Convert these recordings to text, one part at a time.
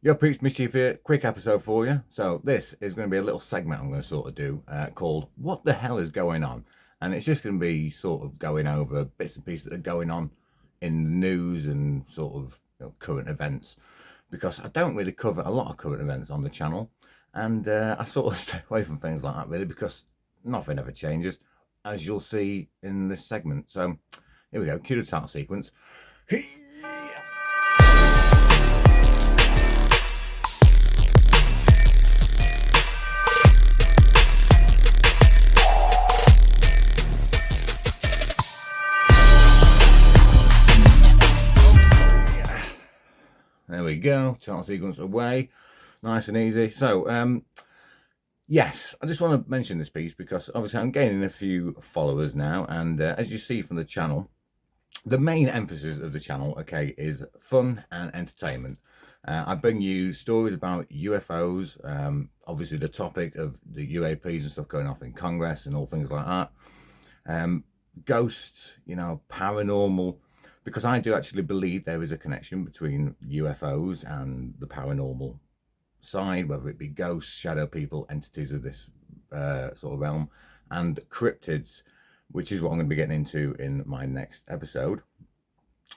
Yo, Preach Mischief here. Quick episode for you. So this is going to be a little segment I'm going to sort of do called "What the hell is going on?" And it's just going to be sort of going over bits and pieces that are going on in the news and sort of current events, because I don't really cover a lot of current events on the channel, and I sort of stay away from things like that really because nothing ever changes, as you'll see in this segment. So here we go. Cue the title sequence. There we go. Title sequence away. Nice and easy. So, yes, I just want to mention this piece because obviously I'm gaining a few followers now. And as you see from the channel, the main emphasis of the channel, okay, is fun and entertainment. I bring you stories about UFOs, obviously the topic of the UAPs and stuff going off in Congress and all things like that. Ghosts, paranormal, because I do actually believe there is a connection between UFOs and the paranormal side, whether it be ghosts, shadow people, entities of this sort of realm, and cryptids, which is what I'm going to be getting into in my next episode,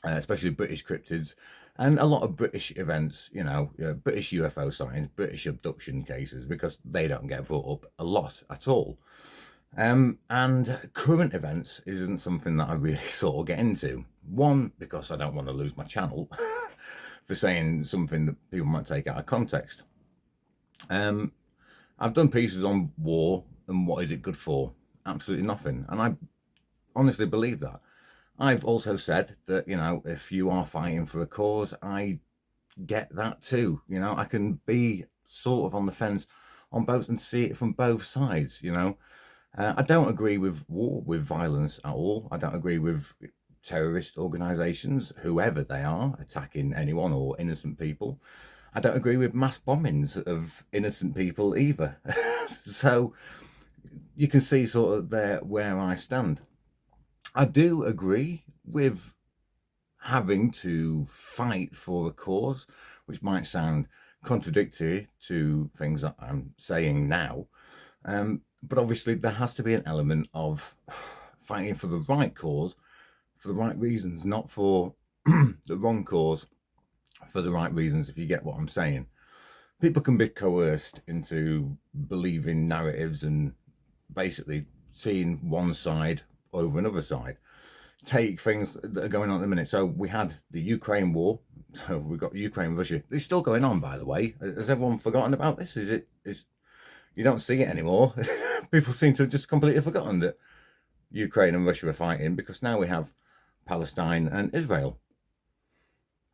especially British cryptids and a lot of British events, British UFO sightings, British abduction cases, because they don't get brought up a lot at all. And current events isn't something that I really sort of get into. One, because I don't want to lose my channel for saying something that people might take out of context. I've done pieces on war and what is it good for? Absolutely nothing. And I honestly believe that. I've also said that, if you are fighting for a cause, I get that too. I can be sort of on the fence on both and see it from both sides. I don't agree with war, with violence at all. I don't agree with terrorist organisations, whoever they are, attacking anyone or innocent people. I don't agree with mass bombings of innocent people either. So you can see sort of there where I stand. I do agree with having to fight for a cause, which might sound contradictory to things that I'm saying now. But obviously there has to be an element of fighting for the right cause, for the right reasons, not for the wrong cause, for the right reasons, if you get what I'm saying. People can be coerced into believing narratives and basically seeing one side over another side. Take things that are going on at the minute. So we had the Ukraine war. So we've got Ukraine, Russia. It's still going on, by the way. Has everyone forgotten about this? Is you don't see it anymore. People seem to have just completely forgotten that Ukraine and Russia are fighting, because now we have Palestine and Israel.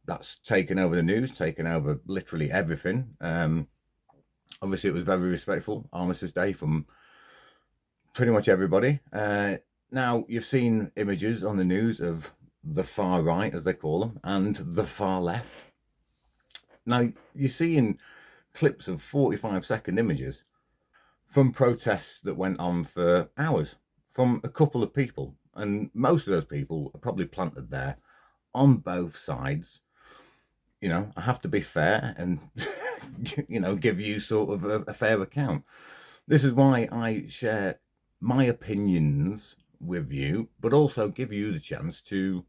That's taken over the news, taken over literally everything. Obviously, it was very respectful Armistice Day from pretty much everybody. Now, you've seen images on the news of the far right, as they call them, and the far left. Now, you're seeing clips of 45-second images from protests that went on for hours from a couple of people. And most of those people are probably planted there on both sides. I have to be fair and, give you sort of a fair account. This is why I share my opinions with you, but also give you the chance to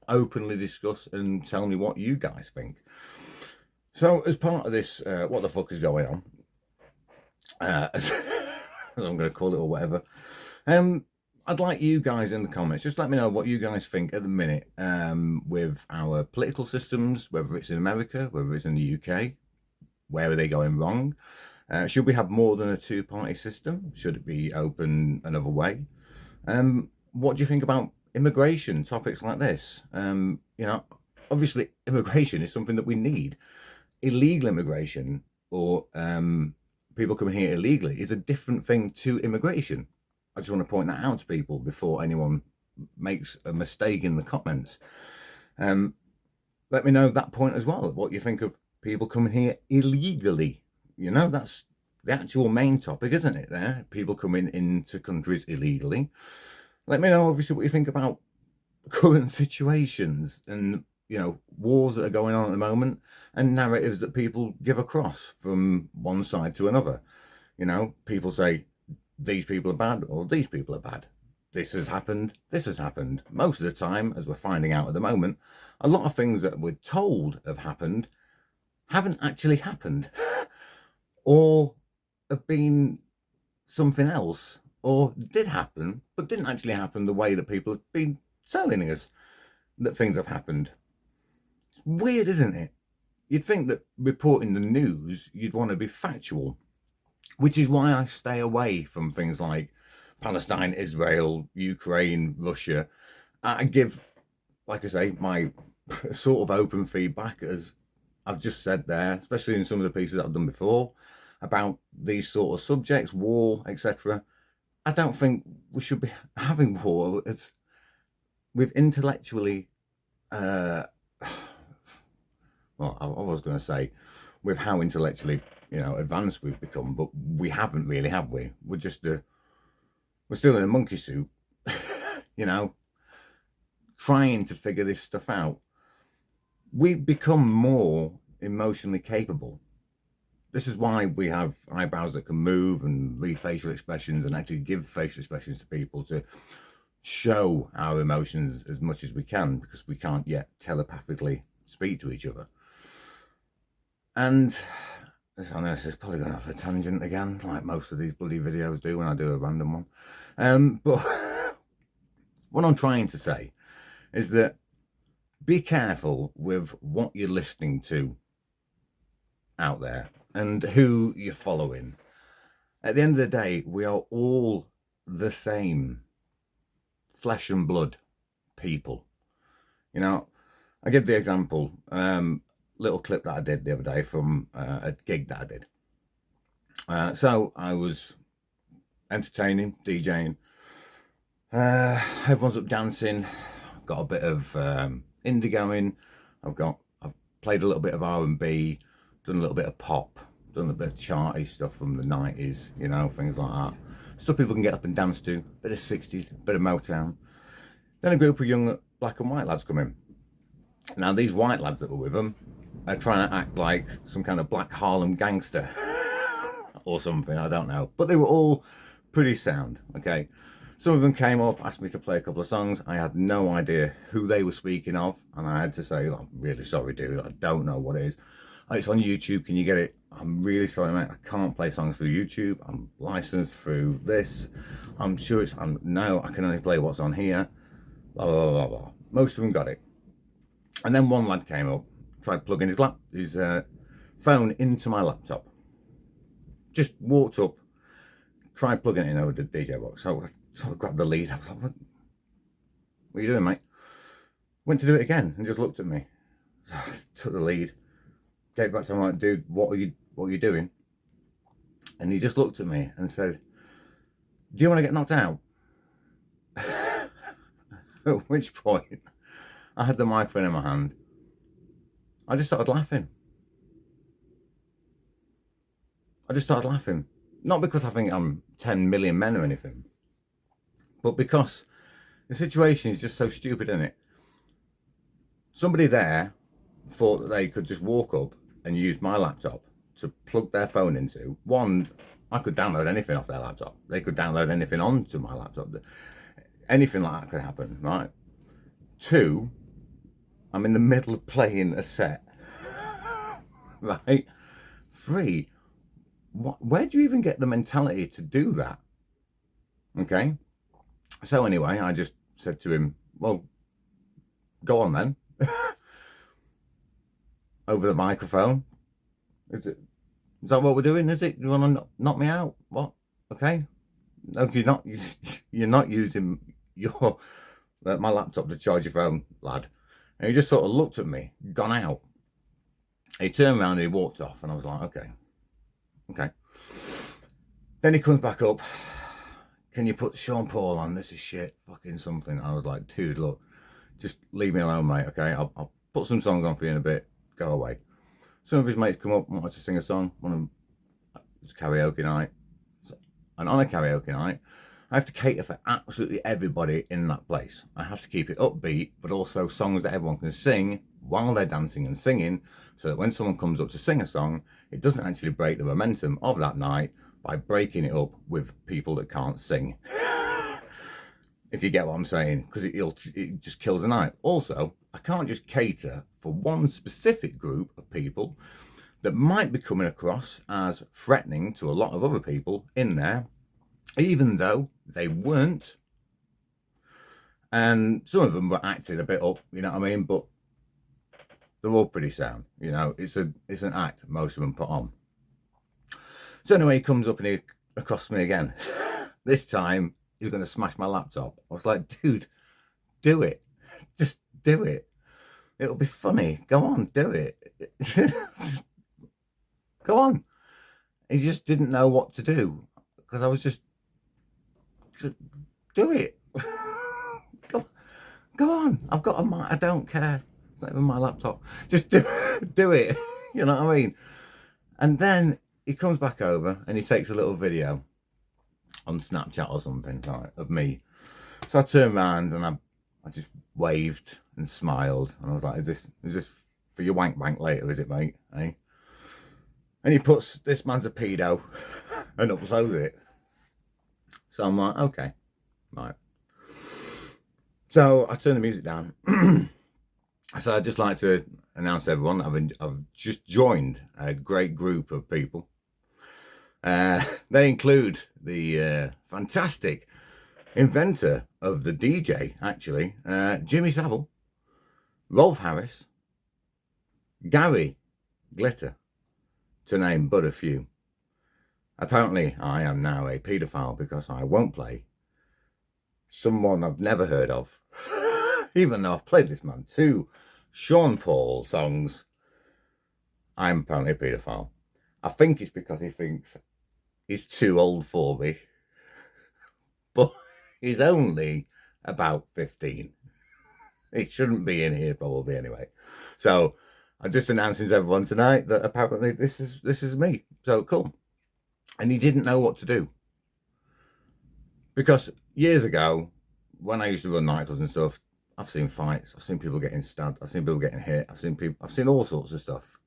openly discuss and tell me what you guys think. So as part of this, what the fuck is going on? As I'm going to call it, or whatever. I'd like you guys in the comments, just let me know what you guys think at the minute with our political systems, whether it's in America, whether it's in the UK. Where are they going wrong? Should we have more than a two-party system? Should it be open another way? What do you think about immigration, topics like this? Obviously immigration is something that we need. Illegal immigration, or people coming here illegally, is a different thing to immigration. I just want to point that out to people before anyone makes a mistake in the comments. Let me know that point as well, what you think of people coming here illegally. That's the actual main topic, isn't it, there? People coming into countries illegally. Let me know, obviously, what you think about current situations and wars that are going on at the moment, and narratives that people give across from one side to another. People say these people are bad or these people are bad. This has happened, this has happened. Most of the time, as we're finding out at the moment, a lot of things that we're told have happened haven't actually happened or have been something else, or did happen but didn't actually happen the way that people have been telling us that things have happened. It's weird, isn't it? You'd think that reporting the news, you'd want to be factual, which is why I stay away from things like Palestine, Israel, Ukraine, Russia. I give, like I say, my sort of open feedback, as I've just said there, especially in some of the pieces that I've done before about these sort of subjects, war, etc. I don't think we should be having war. We've intellectually, well, I was going to say, with how intellectually, advanced we've become, but we haven't really, have we? We're just we're still in a monkey suit, trying to figure this stuff out. We've become more emotionally capable. This is why we have eyebrows that can move and read facial expressions and actually give facial expressions to people to show our emotions as much as we can, because we can't yet telepathically speak to each other. And I know this is probably going off a tangent again, like most of these bloody videos do when I do a random one. But what I'm trying to say is that be careful with what you're listening to out there and who you're following. At the end of the day, we are all the same flesh and blood people. I give the example, little clip that I did the other day from a gig that I did. So I was entertaining, DJing. Everyone's up dancing. Got a bit of indie going. I've played a little bit of R&B, done a little bit of pop, done a bit of charty stuff from the 90s, things like that. Stuff people can get up and dance to. Bit of 60s, bit of Motown. Then a group of young black and white lads come in. Now these white lads that were with them are trying to act like some kind of black Harlem gangster or something, I don't know. But they were all pretty sound, okay? Some of them came up, asked me to play a couple of songs. I had no idea who they were speaking of, and I had to say, I'm really sorry, dude, I don't know what it is. It's on YouTube, can you get it? I'm really sorry, mate, I can't play songs through YouTube. I'm licensed through this. I'm sure no, I can only play what's on here. Blah, blah, blah, blah. Most of them got it. And then one lad came up, tried plugging his phone into my laptop. Just walked up, tried plugging it in over the DJ box. So I sort of grabbed the lead. I was like, what are you doing, mate? Went to do it again and just looked at me. So I took the lead, gave it back to him, like, dude, what are you doing? And he just looked at me and said, do you want to get knocked out? At which point, I had the microphone in my hand. I just started laughing. Not because I think I'm 10 million men or anything, but because the situation is just so stupid, isn't it? Somebody there thought that they could just walk up and use my laptop to plug their phone into. One, I could download anything off their laptop. They could download anything onto my laptop. Anything like that could happen, right? Two, I'm in the middle of playing a set, right? Three, where do you even get the mentality to do that? Okay. So anyway, I just said to him, well, go on then. Over the microphone. Is that what we're doing? Is it? You want to knock me out? What? Okay. No, you're not using my laptop to charge your phone, lad. And he just sort of looked at me, gone out. He turned around and he walked off, and I was like, okay. Then he comes back up. Can you put Sean Paul on? This is shit, fucking something. I was like, dude, look, just leave me alone, mate. Okay, I'll put some songs on for you in a bit. Go away. Some of his mates come up, wanted to sing a song. One of them, it's karaoke night. And on a karaoke night, I have to cater for absolutely everybody in that place. I have to keep it upbeat, but also songs that everyone can sing while they're dancing and singing, so that when someone comes up to sing a song, it doesn't actually break the momentum of that night by breaking it up with people that can't sing. If you get what I'm saying, because it just kills the night. Also, I can't just cater for one specific group of people that might be coming across as threatening to a lot of other people in there, even though they weren't. And some of them were acting a bit up, you know what I mean? But they're all pretty sound, you know. It's an act most of them put on. So anyway, he comes up and he across me again. This time he's going to smash my laptop. I was like, dude, do it. Just do it. It'll be funny. Go on, do it. Go on. He just didn't know what to do because I was just, do it. Go on. I've got a mic. I don't care. It's not even my laptop. Just do it. You know what I mean? And then he comes back over and he takes a little video on Snapchat or something like of me. So I turned around and I just waved and smiled and I was like, is this for your wank later, is it, mate? Eh? And he puts, this man's a pedo, and uploads it. So I'm like, okay, right. So I turned the music down. So I'd just like to announce to everyone that I've just joined a great group of people. They include the fantastic inventor of the DJ, actually, Jimmy Savile, Rolf Harris, Gary Glitter, to name but a few. Apparently, I am now a paedophile because I won't play someone I've never heard of, even though I've played this man 2 Sean Paul songs. I'm apparently a paedophile. I think it's because he thinks he's too old for me, but he's only about 15. He shouldn't be in here probably anyway. So I'm just announcing to everyone tonight that apparently this is me. So cool. And he didn't know what to do. Because years ago, when I used to run nightclubs and stuff, I've seen fights, I've seen people getting stabbed, I've seen people getting hit, I've seen all sorts of stuff.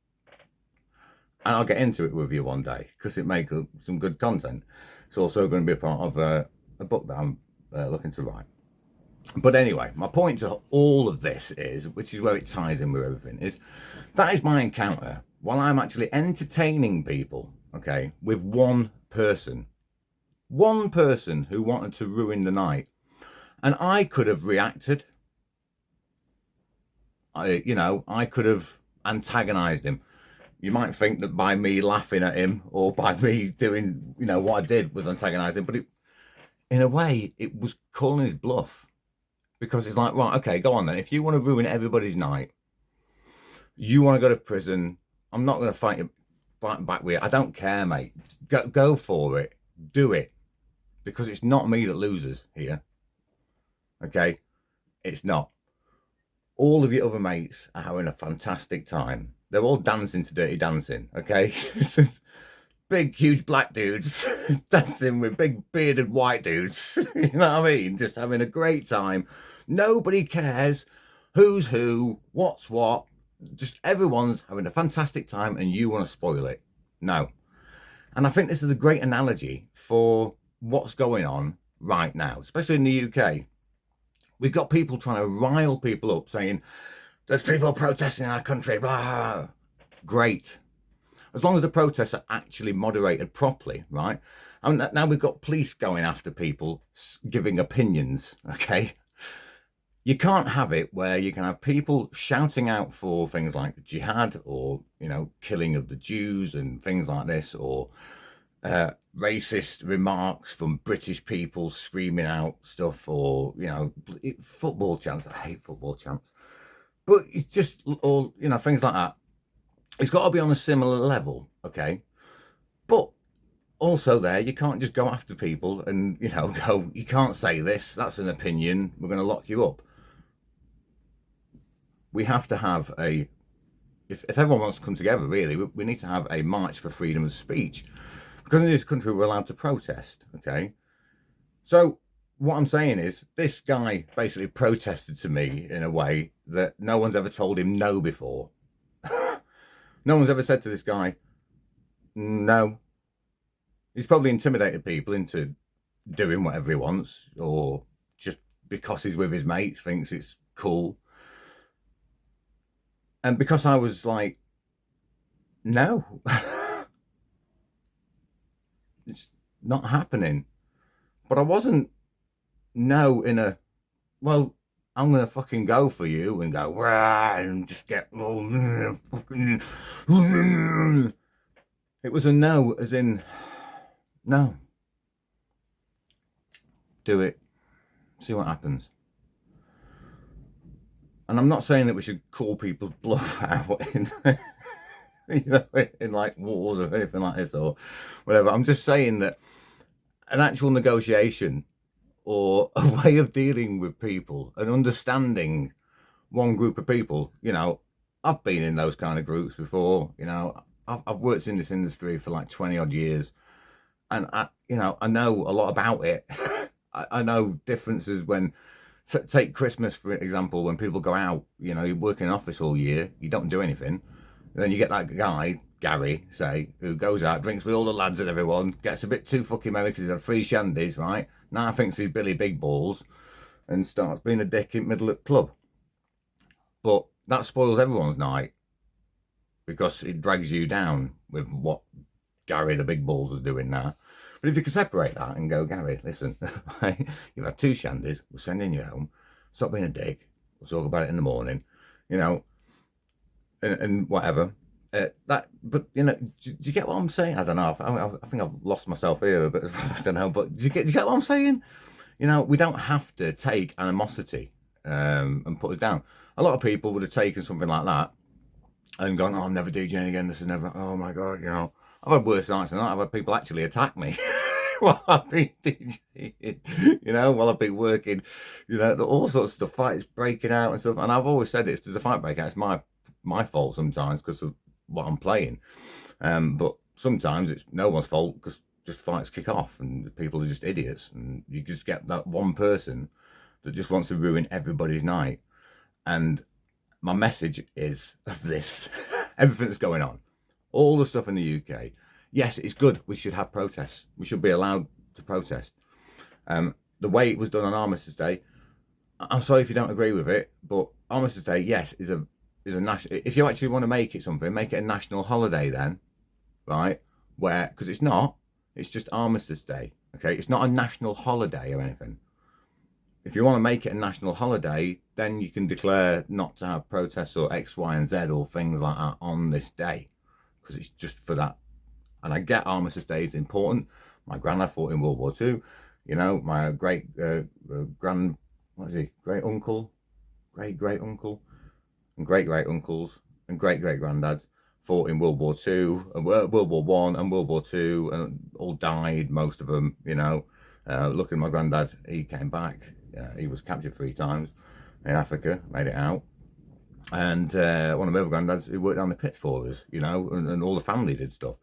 And I'll get into it with you one day because it makes some good content. It's also going to be a part of a book that I'm looking to write. But anyway, my point to all of this is, which is where it ties in with everything, is that is my encounter while I'm actually entertaining people, okay, with one person who wanted to ruin the night. And I could have reacted. I could have antagonized him. You might think that by me laughing at him or by me doing, what I did was antagonizing, but in a way, it was calling his bluff. Because it's like, right, okay, go on then. If you want to ruin everybody's night, you want to go to prison, I'm not going to fight back with you. I don't care, mate. Go for it. Do it. Because it's not me that loses here. Okay? It's not. All of your other mates are having a fantastic time. They're all dancing to Dirty Dancing, okay? Big, huge black dudes dancing with big bearded white dudes. You know what I mean? Just having a great time. Nobody cares who's who, what's what. Just everyone's having a fantastic time and you want to spoil it. No. And I think this is a great analogy for what's going on right now, especially in the UK. We've got people trying to rile people up saying, there's people protesting in our country. Blah. Great. As long as the protests are actually moderated properly, right? And now we've got police going after people giving opinions, okay? You can't have it where you can have people shouting out for things like jihad or, killing of the Jews and things like this, or racist remarks from British people screaming out stuff, or, football chants. I hate football chants. But it's just, or, things like that. It's got to be on a similar level, okay? But also there, you can't just go after people and, go, you can't say this, that's an opinion, we're going to lock you up. We have to have if everyone wants to come together, really, we need to have a march for freedom of speech. Because in this country, we're allowed to protest, okay? So what I'm saying is, this guy basically protested to me in a way that no one's ever told him no before. No one's ever said to this guy, no. He's probably intimidated people into doing whatever he wants, or just because he's with his mates thinks it's cool. And because I was like, no, it's not happening. But I wasn't no in a, well, I'm gonna fucking go for you and go rah, and just get fucking. It was a no, as in no. Do it. See what happens. And I'm not saying that we should call people's bluff out in, in like wars or anything like this or whatever. I'm just saying that an actual negotiation or a way of dealing with people and understanding one group of people, I've been in those kind of groups before. I've worked in this industry for like 20 odd years, and I know a lot about it. I know differences when, take Christmas for example, when people go out, you work in an office all year, you don't do anything. And then you get that guy, Gary, say, who goes out, drinks with all the lads and everyone, gets a bit too fucking merry because he's had free shandies, right? Now thinks he's Billy Big Balls and starts being a dick in the middle of the club. But that spoils everyone's night because it drags you down with what Gary the Big Balls is doing now. But if you can separate that and go, Gary, listen, you've had two shandies, we're sending you home, stop being a dick, we'll talk about it in the morning, and whatever. But do you get what I'm saying? I don't know. I think I've lost myself here, but I don't know. But do you get what I'm saying? We don't have to take animosity and put us down. A lot of people would have taken something like that and gone, "Oh, I'm never DJing again. This is never. Oh my god, I've had worse nights than that. I've had people actually attack me while I've been DJing, while I've been working, all sorts of stuff, fights breaking out and stuff. And I've always said if there's a fight break out, it's my fault sometimes because of what I'm playing. But sometimes it's no one's fault because just fights kick off and people are just idiots. And you just get that one person that just wants to ruin everybody's night. And my message is of this, everything that's going on, all the stuff in the UK. Yes, it's good. We should have protests. We should be allowed to protest. The way it was done on Armistice Day, I'm sorry if you don't agree with it, but Armistice Day, yes, is a national. If you actually want to make it something, make it a national holiday then, right? Because it's not. It's just Armistice Day. Okay, it's not a national holiday or anything. If you want to make it a national holiday, then you can declare not to have protests or X, Y, and Z or things like that on this day, because it's just for that. And I get Armistice Day is important. My granddad fought in World War II. My great great uncle, great uncle, and great uncles and great granddads fought in World War II, World War One and World War II, and all died. Most of them, Look at my granddad. He came back. He was captured 3 times in Africa, made it out. And one of my other granddads who worked down the pits for us, and all the family did stuff.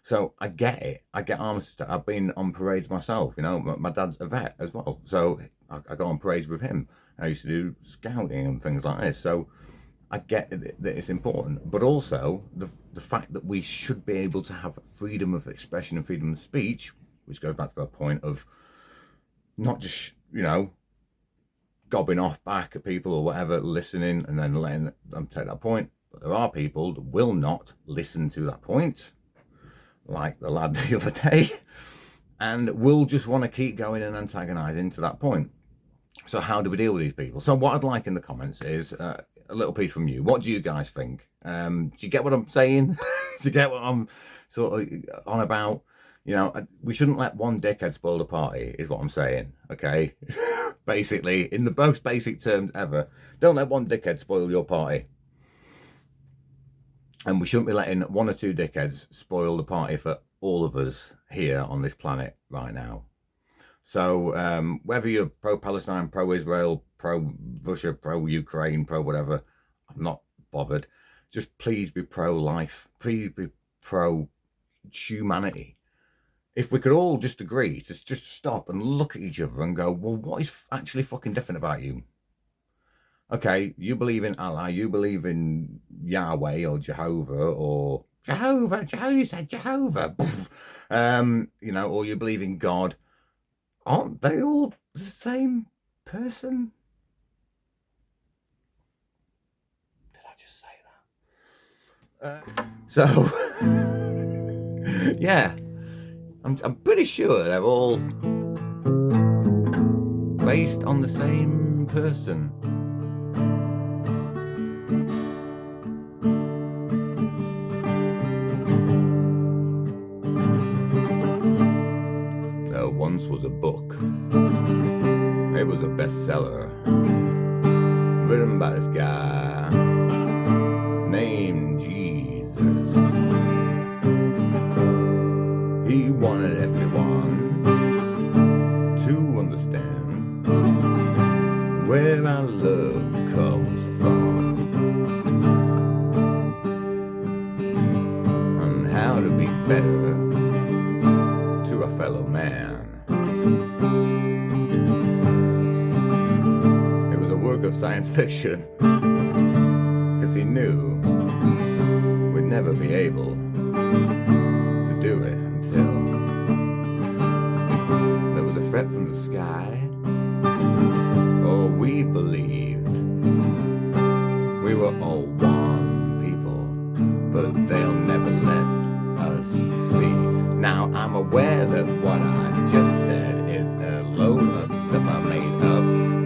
So I get it. I get Armistice. I've been on parades myself. My dad's a vet as well, so I go on parades with him. I used to do scouting and things like this. So I get that it's important, but also the fact that we should be able to have freedom of expression and freedom of speech, which goes back to the point of not just gobbing off back at people or whatever, listening and then letting them take that point. But there are people that will not listen to that point, like the lad the other day, and will just want to keep going and antagonising to that point. So how do we deal with these people? So what I'd like in the comments is a little piece from you. What do you guys think? Do you get what I'm saying? Do you get what I'm sort of on about? We shouldn't let one dickhead spoil the party, is what I'm saying, okay? Basically, in the most basic terms ever, don't let one dickhead spoil your party. And we shouldn't be letting 1 or 2 dickheads spoil the party for all of us here on this planet right now. So whether you're pro-Palestine, pro-Israel, pro-Russia, pro-Ukraine, pro-whatever, I'm not bothered. Just please be pro-life. Please be pro-humanity. if we could all just agree to just stop and look at each other and go, well, what is actually fucking different about you? Okay, you believe in Allah, you believe in Yahweh or Jehovah or Jehovah, you said Jehovah. You know, or you believe in God. Aren't they all the same person? Did I just say that? So, yeah, I'm pretty sure they're all based on the same person. There once was a book. It was a bestseller, written by this guy named Jesus. He wanted everyone to understand where our love comes from and how to be better to a fellow man. It was a work of science fiction because he knew we'd never be able to do it until there was a threat from the sky, or we believed we were all one people, but they'll never let us see. Now I'm aware that what I just said is a load of stuff I made up,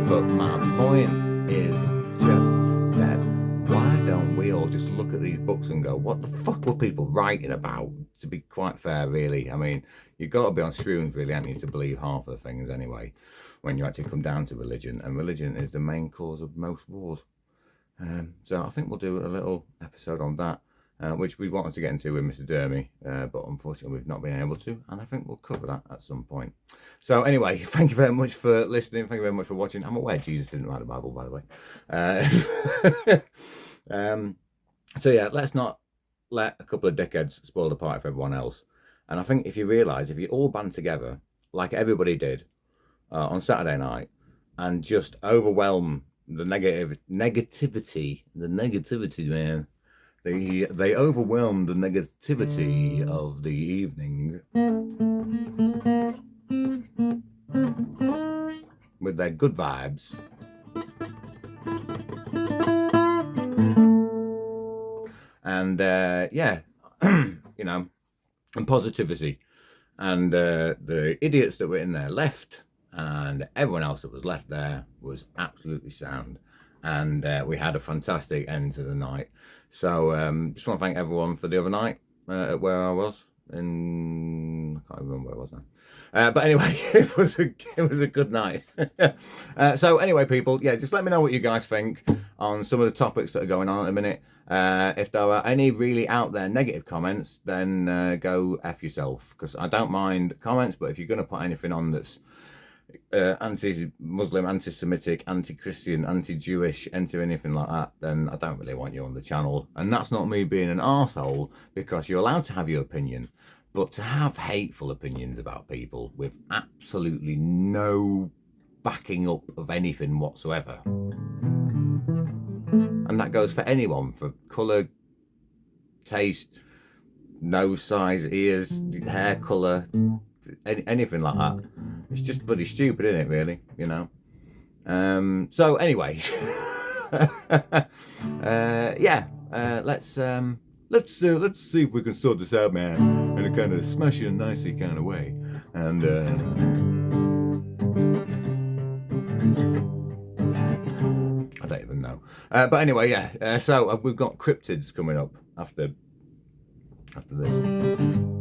but my point is just that why don't we all just look at these books and go, what the fuck were people writing about? To be quite fair, really. I mean, you've got to be on shrooms, really, haven't you, to believe half of the things anyway, when you actually come down to religion. And religion is the main cause of most wars. So I think we'll do a little episode on that, which we wanted to get into with Mr. Dermy, but unfortunately we've not been able to, and I think we'll cover that at some point. So anyway, thank you very much for listening. Thank you very much for watching. I'm aware Jesus didn't write the Bible, by the way. So yeah, let's not let a couple of dickheads spoil the party for everyone else. And I think if you realise, if you all band together, like everybody did on Saturday night, and just overwhelm the negativity, man. They overwhelmed the negativity of the evening with their good vibes. And yeah, you know, and positivity. And the idiots that were in there left, and everyone else that was left there was absolutely sound. And we had a fantastic end to the night. So just want to thank everyone for the other night at where I was. I can't remember where I was now. But anyway, it was a good night. So anyway, people, yeah, just let me know what you guys think on some of the topics that are going on at the minute. If there are any really out there negative comments, then go F yourself, because I don't mind comments, but if you're going to put anything on that's anti-Muslim, anti-Semitic, anti-Christian, anti-Jewish, anything like that, then I don't really want you on the channel. And that's not me being an arsehole, because you're allowed to have your opinion, but to have hateful opinions about people with absolutely no backing up of anything whatsoever, and that goes for anyone, for colour, taste, nose size, ears, hair colour, anything like that. It's just bloody stupid, isn't it, really, you know? So anyway, yeah, let's see if we can sort this out, man, in a kind of smashy and nicey kind of way. And I don't even know. But anyway, yeah. So we've got cryptids coming up after this.